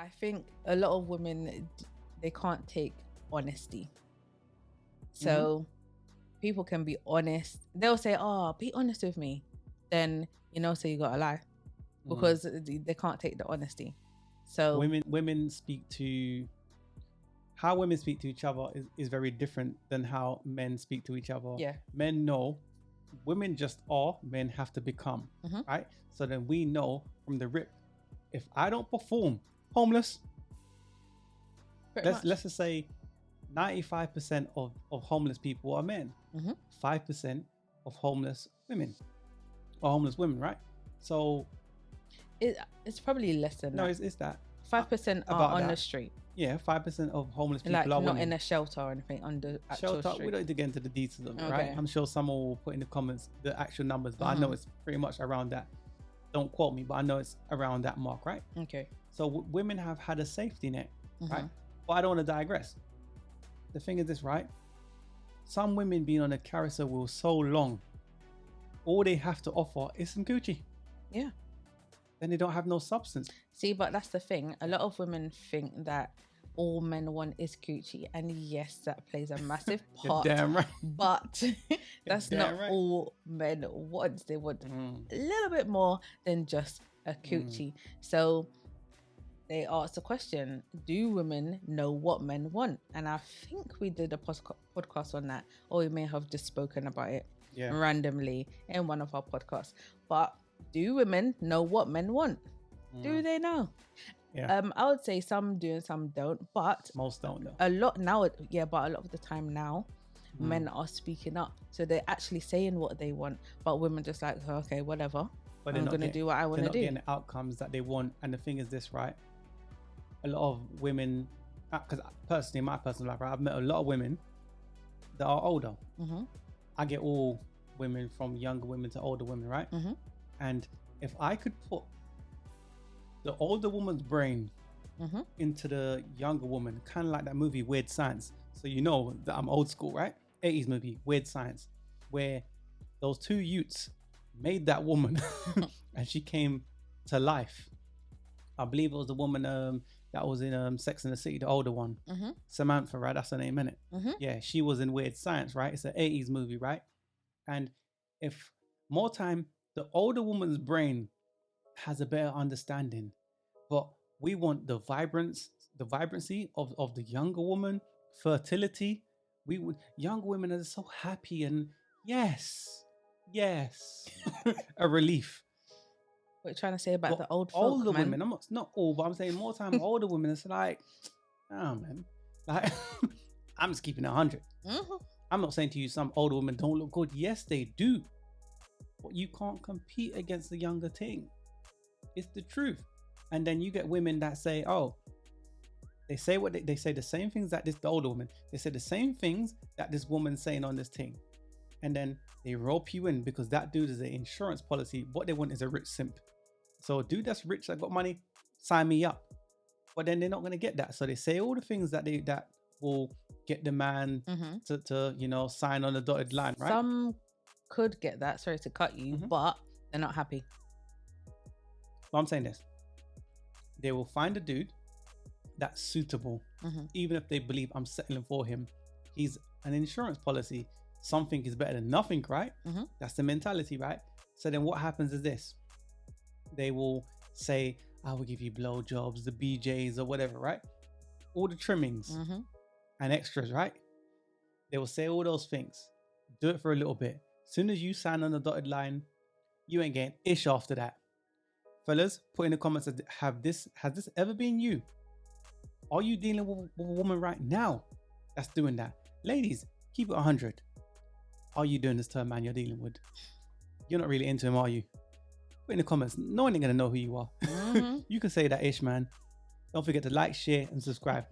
I think a lot of women, they can't take honesty. So people can be honest. They'll say, oh, be honest with me. Then, so you got to lie because they can't take the honesty. So women speak to, how women speak to each other is very different than how men speak to each other. Yeah. Men know, women just are, men have to become, right? So then we know from the rip, if I don't perform, homeless. Let's just say 95% of homeless people are men. 5% of homeless women or homeless women, right? So it's probably less than that. No, it's that 5% are on the street. Yeah, 5% of homeless people like are not women. in a shelter or anything, on the actual shelter street. We don't need to get into the details of it, right? I'm sure someone will put in the comments the actual numbers, but I know it's pretty much around that. Don't quote me, but I know it's around that mark, right? Okay. So women have had a safety net, right? But I don't want to digress. The thing is this, right? Some women being on a carousel wheel so long, all they have to offer is some Gucci. Yeah. Then they don't have no substance. See, but that's the thing. A lot of women think that all men want is Gucci, and yes, that plays a massive part. You're damn right. But that's not right. All men want. They want a little bit more than just a Gucci. So they asked the question, do women know what men want? And I think we did a podcast on that, or we may have just spoken about it randomly in one of our podcasts. But do women know what men want? Do they know? Yeah. I would say some do and some don't, but most don't know. A lot now, but a lot of the time now, men are speaking up. So they're actually saying what they want, but women just like, okay, whatever. But I'm going to do what I want to do. They're not getting the outcomes that they want. And the thing is this, right? A lot of women, because personally, in my personal life, right, I've met a lot of women that are older. I get all women, from younger women to older women, right? And if I could put the older woman's brain into the younger woman, kind of like that movie Weird Science. So you know that I'm old school, right? 80s movie Weird Science, where those two youths made that woman and she came to life. I believe it was the woman that was in Sex and the City, the older one. Samantha, right? That's her name, innit? Yeah, she was in Weird Science, right? It's an 80s movie, right? And if more time, the older woman's brain has a better understanding, but we want the vibrancy of the younger woman, fertility. We would, younger women are so happy and yes, a relief. What you're trying to say about but the older women? I'm not all, but I'm saying more time older women. It's like, oh man, like I'm just keeping it 100. I'm not saying to you some older women don't look good. Yes, they do. But you can't compete against the younger thing. It's the truth. And then you get women that say, oh, they say what they say the same things that the older woman. They say the same things that this woman's saying on this thing. And then they rope you in because that dude is an insurance policy. What they want is a rich simp. So a dude that's rich, that got money, sign me up. But then they're not going to get that. So they say all the things that will get the man to sign on the dotted line, right? Some could get that, sorry to cut you, but they're not happy. Well, I'm saying this. They will find a dude that's suitable, even if they believe I'm settling for him. He's an insurance policy. Something is better than nothing, right? That's the mentality, right? So then what happens is this. They will say, I will give you blowjobs, the BJs or whatever, right? All the trimmings and extras, right? They will say all those things. Do it for a little bit. As soon as you sign on the dotted line, you ain't getting ish after that. Fellas, put in the comments, has this ever been you? Are you dealing with a woman right now that's doing that? Ladies, keep it 100. Are you doing this to a man you're dealing with? You're not really into him, are you? Put in the comments. No one ain't gonna know who you are. You can say that ish, man. Don't forget to like, share, and subscribe.